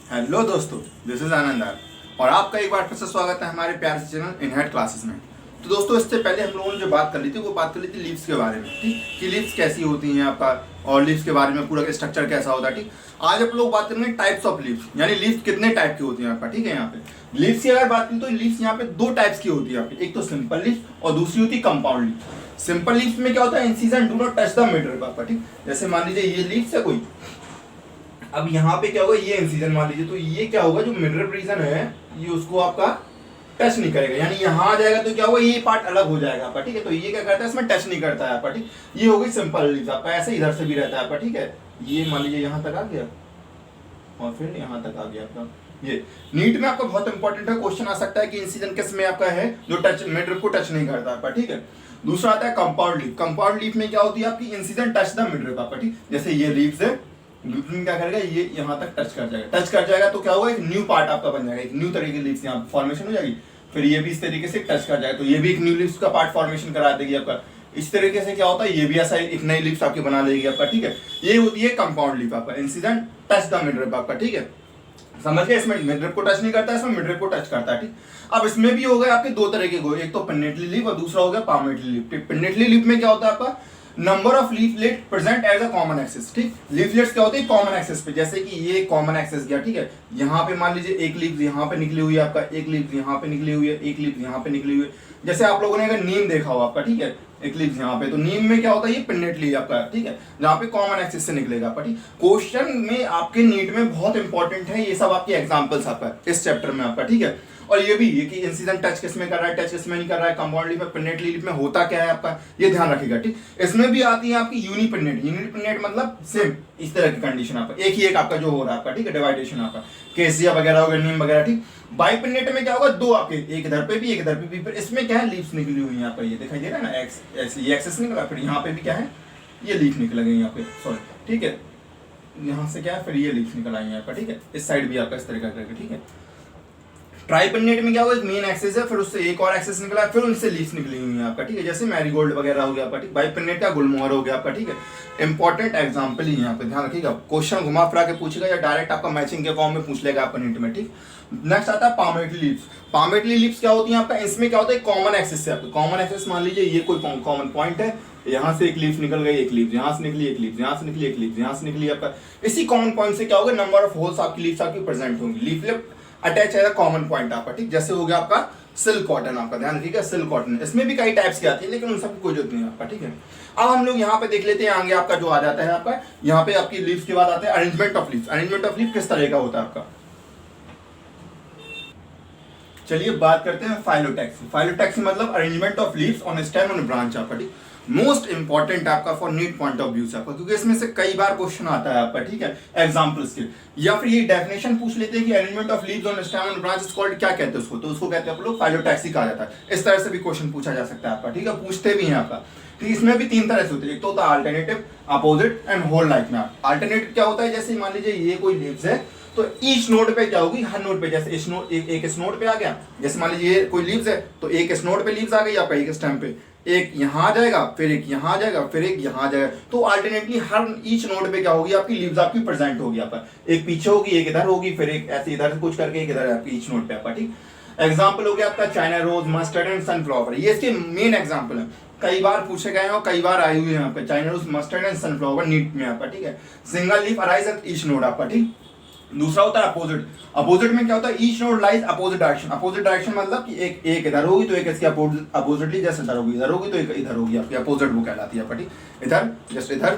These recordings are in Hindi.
हेलो दोस्तों, दिस इज आनंद और आपका एक बार फिर से स्वागत है हमारे प्यारे से चैनल इनहैट क्लासेस में। तो दोस्तों, इससे पहले हम लोगों ने जो बात कर ली थी वो बात कर ली थी लीव्स के बारे में, ठीक, कि लीव्स कैसी होती हैं आपका और लीव्स के बारे में पूरा स्ट्रक्चर कैसा होता है। ठीक, आज आप लोग बात करेंगे टाइप्स ऑफ लीव्स, यानी लीव्स कितने टाइप की होती हैं आपका। ठीक है, यहाँ पे लीव्स की अगर बात करें तो लीव्स यहाँ पे दो टाइप्स की होती है आपकी, एक तो सिंपल लीव्स और दूसरी होती है कंपाउंड लीव्स। सिंपल लीव्स में क्या होता है, incision do not touch the mid आपका। ठीक, जैसे मान लीजिए ये लीव्स है कोई, अब यहाँ पे क्या होगा, ये इंसिजन मान लीजिए, तो ये क्या होगा, जो मिड रीजन है ये उसको आपका टच नहीं करेगा, यानी यहाँ आ जाएगा तो क्या होगा, ये पार्ट अलग हो जाएगा आपका। ठीक है, तो ये क्या करता है, इसमें टच नहीं करता है आपका। ठीक, ये हो गई सिंपल लीव्स आपका, ऐसे इधर से भी रहता है आपका। ठीक है, ये मान लीजिए यहाँ तक आ गया और फिर यहाँ तक आ गया आपका। ये नीट में आपका बहुत इंपॉर्टेंट है, क्वेश्चन आ सकता है कि इंसिजन किस में आपका है जो टच मिड को टच नहीं करता आपका। ठीक है, दूसरा आता है कंपाउंड लीफ। कंपाउंड लीफ में क्या होती है आपकी, इंसिजन टच द मिड आपका। ठीक, जैसे ये लीव्स है, क्या करेगा, ये यहाँ तक टच कर जाएगा, टच कर जाएगा तो क्या होगा, एक न्यू पार्ट आपका बन जाएगा, एक न्यू तरीके की लीव्स यहाँ फॉर्मेशन हो जाएगी। फिर ये भी इस तरीके से टच कर जाएगा तो ये भी एक न्यू लीव्स का पार्ट फॉर्मेशन करा देगी आपका। इस तरीके से क्या होता है, ये भी ऐसा एक नई लीव्स आपकी बना लेगी आपका। ठीक है, ये होती है कंपाउंड लीफ आपका, इंसिडेंट टच द मिड आपका। ठीक है, समझ गए, इसमें मिड को टच नहीं करता है, इसमें मिड को टच करता है। ठीक, अब इसमें भी हो गए आपके दो तरह के, एक तो पिन्नेटली लीफ और दूसरा हो गया पामेटली लीफ। पिन्नेटली लीफ में क्या होता है आपका, number of leaflet present as a common access. ठीक, लीफलेट्स क्या होते हैं कॉमन एक्सेस पे, जैसे कि ये कॉमन एक्सेस गया। ठीक है, यहाँ पे मान लीजिए एक लीफ यहाँ पे निकली हुई है आपका, एक लीफ यहाँ पे निकली हुई है, एक लीफ यहाँ पे निकली हुई है। जैसे आप लोगों ने अगर नीम देखा हो आपका, ठीक है, एक लीफ यहाँ पे, तो नीम में क्या होता है, ये पिन्नेटली आपका। ठीक है, जहाँ पे कॉमन एक्सेस से निकलेगा आपका। ठीक, क्वेश्चन में आपके नीट में बहुत इंपॉर्टेंट है ये सब आपके एग्जाम्पल्स आपका इस चैप्टर में आपका। ठीक है, और ये भी ये कि इंसिजन टच किस में कर रहा है, टच किस में नहीं कर रहा है, कंपाउंड लीफ में, पिन्नेटली लीफ में होता क्या है आपका, ये ध्यान रखिएगा। ठीक, इसमें भी आती है आपकी यूनिपिन्नेट। यूनिपिन्नेट मतलब सेम इस तरह की कंडीशन आपका, एक ही एक आपका जो हो रहा है आपका। ठीक है, डिवाइडेशन आपका, केसिया वगैरह हो गया, नीम वगैरह। ठीक, बाइपिन्नेट में क्या होगा, दो आपके, एक इधर पे भी एक इधर पे भी, फिर इसमें क्या है, लीव्स निकली हुई है आपका, ये दिखाई दे रहा है ना, एक्स ऐसे ये एक्सेस निकला, फिर यहाँ पे भी क्या है, ये लीफ निकल गई यहाँ पे, सॉरी। ठीक है, यहाँ से क्या है, फिर ये लीफ निकल आई है आपका। ठीक है, इस साइड भी आपका इस तरह का करके। ठीक है, ट्राइपिन्नेट में क्या होगा, एक मेन एक्सेस है, फिर उससे एक और एक्सेस निकला है, फिर उनसे लीफ निकली हुई है आपका। ठीक है, जैसे मैरीगोल्ड वगैरह हो गया आपका। ठीक, बाइपिन्नेट का गुलमोहर हो गया आपका। ठीक है, इंपॉर्टेंट एग्जांपल ही यहाँ पे ध्यान रखिएगा, क्वेश्चन घुमा फिरा के पूछेगा या डायरेक्ट आपका मैचिंग के फॉर्म में पूछ लेगा आपका नीट में। ठीक, नेक्स्ट आता है पामेटली लीव्स। पामेटली लीव्स क्या होती है आपका, इसमें क्या होता है, कॉमन एक्सेस से आपका, कॉमन एक्सेस मान लीजिए ये कोई कॉमन पॉइंट है, यहाँ से एक लीफ निकल गई, एक लीफ यहाँ से निकली, एक लीफ यहाँ से निकली, एक लीफ यहाँ से निकली आपका। इसी कॉमन पॉइंट से क्या होगा, नंबर ऑफ होल्स आपकी लीव्स आपकी प्रेजेंट होंगी, लीफलेट अटैच है कॉमन पॉइंट आपका। ठीक, जैसे हो गया आपका सिल्क कॉटन आपका, ध्यान रखिएगा सिल्क कॉटन, इसमें भी कई टाइप्स की आती है लेकिन उन सबकी कोई जरूरत नहीं है आपका। ठीक है, अब हम लोग यहाँ पे देख लेते हैं आगे आपका जो आ जाता है आपका, यहाँ पे आपकी लीव्स के बाद आते हैं arrangement of leaves. Arrangement of leaf किस तरह का होता है आपका, चलिए बात करते हैं फाइलोटैक्सी। फाइलोटैक्सी मतलब arrangement of leaves on stem on branch आपका। ठीक, मोस्ट इंपॉर्टेंट आपका for NEET point of view से आपका, क्योंकि इसमें से कई बार क्वेश्चन आता है आपका। ठीक है, एग्जांपल्स के, या फिर ये डेफिनेशन पूछ लेते हैं कि arrangement of leaves on stem on branch is called, क्या कहते हैं उसको, तो उसको कहते हैं आप लोग फाइलोटैक्सी कहा जाता है। इस तरह से भी क्वेश्चन पूछा जा सकता है आपका। ठीक है, पूछते भी हैं आपका। ठीक, इसमें भी तीन तरह से होते हैं, एक तो होता है alternative, opposite and whorl like में। अल्टरनेटिव क्या होता है, जैसे मान लीजिए ये कोई लीव्स है तो ईच नोड पे क्या होगी, हर नोड पे, जैसे इस नोड एक इस नोड पे आ गया, जैसे मान लीजिए कोई लीव्स है तो एक इस नोड पे लीव्स आ गई आपका, एक स्टेम पे, एक यहाँ आ जाएगा, फिर एक यहाँ आ जाएगा, फिर एक यहाँ आ जाएगा। तो अल्टरनेटली हर ईच नोड पे क्या होगी, आपकी लीव्स आपकी प्रेजेंट होगी आपका, एक पीछे होगी, एक इधर होगी, फिर एक ऐसे इधर से कुछ करके एक इधर आपकी ईच नोड पे आपका। ठीक, एग्जाम्पल हो गया आपका China rose, mustard and sunflower, ये इसके मेन एग्जाम्पल है, कई बार पूछे गए हैं और कई बार आए हुए हैं आपका, China rose, mustard and sunflower NEET में आपका। ठीक है, single leaf arise at each node आपका। ठीक, दूसरा होता है अपोजिट। अपोजिट में क्या होता है, each node lies opposite direction. Opposite direction मतलब कि एक इधर होगी तो एक इसके अपोजिटली, जैसे इधर होगी तो एक इधर होगी आपकी, अपोजिट वो कहलाती है आपका। ठीक, इधर जस्ट इधर,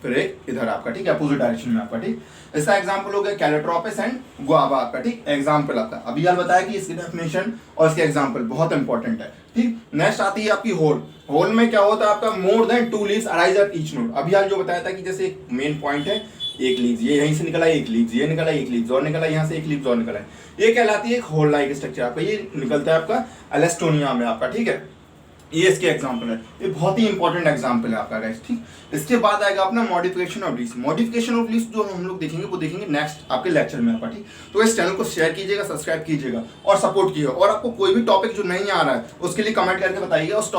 फिर एक इधर आपका। ठीक है, अपोजिट डायरेक्शन में आपका। ठीक, इसका एग्जांपल हो गया कैलोट्रोपिस एंड गुआवा आपका। ठीक, एग्जांपल आपका अभी यार बताया कि इसकी डेफिनेशन और इसके एग्जांपल बहुत इंपॉर्टेंट है। ठीक, नेक्स्ट आती है आपकी होल। होल में क्या होता है आपका, more than 2 leaves arise at each node. अभी यार जो बताया था कि जैसे एक मेन पॉइंट है, एक लीव्स ये यहीं से निकला, एक लीव्स ये निकला, एक लीव्स और निकला, यहाँ से एक लीव्स और निकला है, ये कहलाती है एक होल लाइक स्ट्रक्चर आपका, ये निकलता है आपका एलेस्टोनिया में आपका। ठीक है, ये इसके एग्जांपल है, ये बहुत ही इंपॉर्टेंट एग्जांपल है आपका गाइस। ठीक, इसके बाद आएगा अपना modification of leaves. Modification of leaves जो हम लोग देखेंगे वो देखेंगे नेक्स्ट आपके लेक्चर में आपका। ठीक, तो इस चैनल को शेयर कीजिएगा, सब्सक्राइब कीजिएगा और सपोर्ट कीजिएगा, और आपको कोई भी टॉपिक जो नहीं आ रहा है उसके लिए कमेंट करके बताइएगा, उस